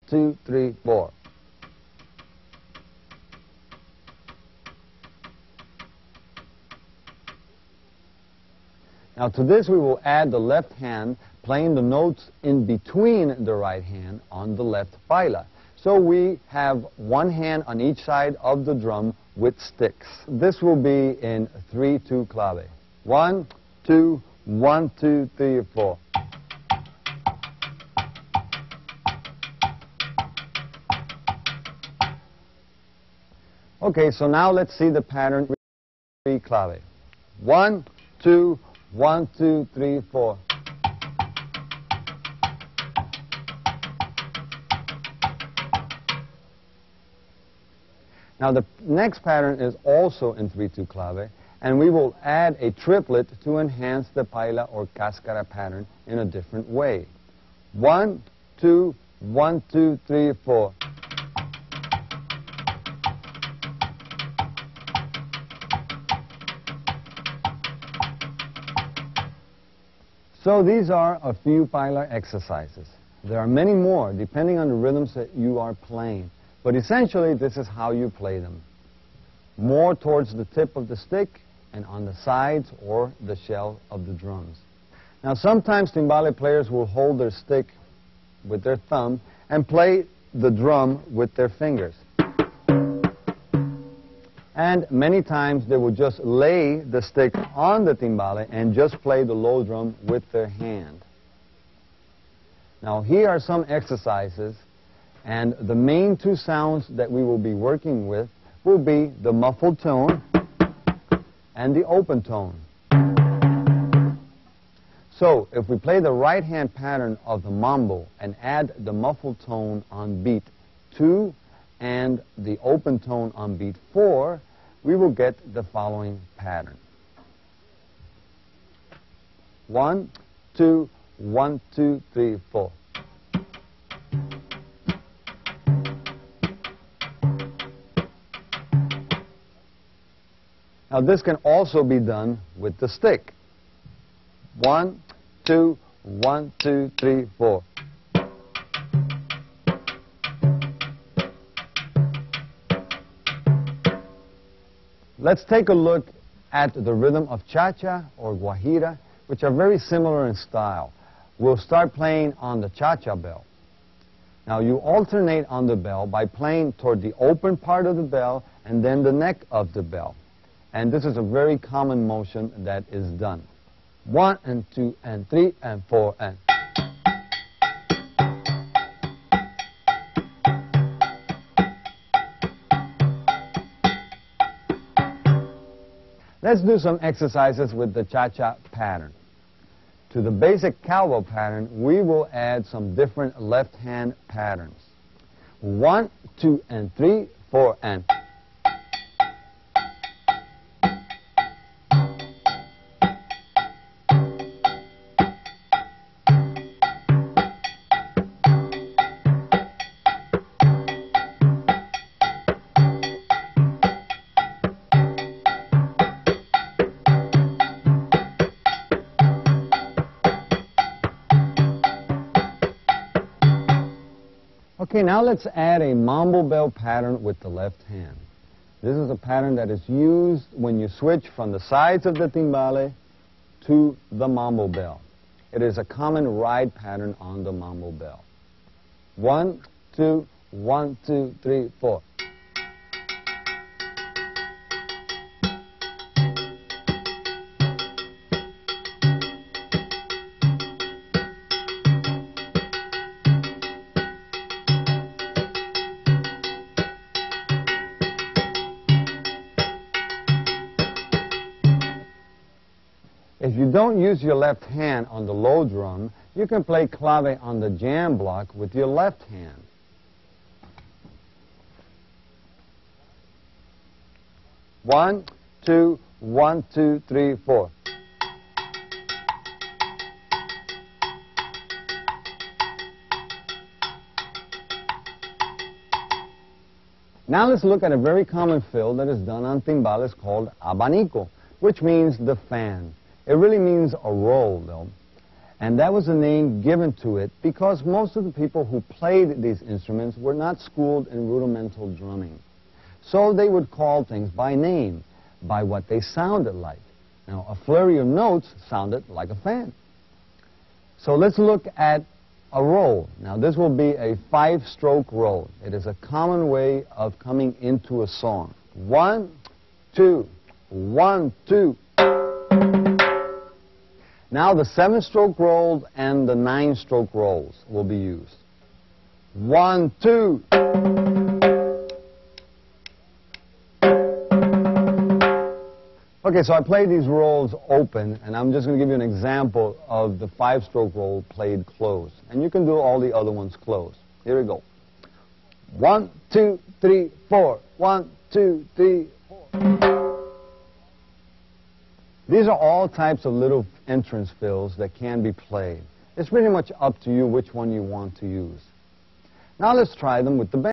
2, 3, 4. Now to this we will add the left hand playing the notes in between the right hand on the left paila. So we have one hand on each side of the drum with sticks. This will be in 3-2 clave. 1, 2, 1, 2, 3, 4. Okay, so now let's see the pattern 3 clave. 1, 2, 1, 2, 3, 4. Now the next pattern is also in 3-2 clave, and we will add a triplet to enhance the paila or cáscara pattern in a different way. 1, 2, 1, 2, 3, 4. So these are a few paila exercises. There are many more depending on the rhythms that you are playing. But essentially, this is how you play them. More towards the tip of the stick and on the sides or the shell of the drums. Now, sometimes timbale players will hold their stick with their thumb and play the drum with their fingers. And many times they will just lay the stick on the timbale and just play the low drum with their hand. Now, here are some exercises. And the main two sounds that we will be working with will be the muffled tone and the open tone. So if we play the right hand pattern of the mambo and add the muffled tone on beat 2 and the open tone on beat 4, we will get the following pattern. 1, 2, 1, 2, 3, 4. Now this can also be done with the stick. 1, 2, 1, 2, 3, 4. Let's take a look at the rhythm of cha-cha or guajira, which are very similar in style. We'll start playing on the cha-cha bell. Now you alternate on the bell by playing toward the open part of the bell and then the neck of the bell. And this is a very common motion that is done. 1 and 2 and 3 and 4 and. Let's do some exercises with the cha-cha pattern. To the basic cowbell pattern, we will add some different left-hand patterns. 1, 2 and 3, 4 and. Okay, now let's add a mambo bell pattern with the left hand. This is a pattern that is used when you switch from the sides of the timbale to the mambo bell. It is a common ride pattern on the mambo bell. 1, 2, 1, 2, 3, 4. If you don't use your left hand on the low drum, you can play clave on the jam block with your left hand. One, two, 1, 2, 3, 4. Now let's look at a very common fill that is done on timbales called abanico, which means the fan. It really means a roll, though. And that was a name given to it because most of the people who played these instruments were not schooled in rudimental drumming. So they would call things by name, by what they sounded like. Now, a flurry of notes sounded like a fan. So let's look at a roll. Now, this will be a 5-stroke roll. It is a common way of coming into a song. 1, 2, 1, 2. Now the 7-stroke rolls and the 9-stroke rolls will be used. 1, 2. Okay, so I played these rolls open, and I'm just going to give you an example of the 5-stroke roll played closed. And you can do all the other ones closed. Here we go. 1, 2, 3, 4. 1, 2, 3, 4. These are all types of little entrance fills that can be played. It's pretty much up to you which one you want to use. Now let's try them with the band.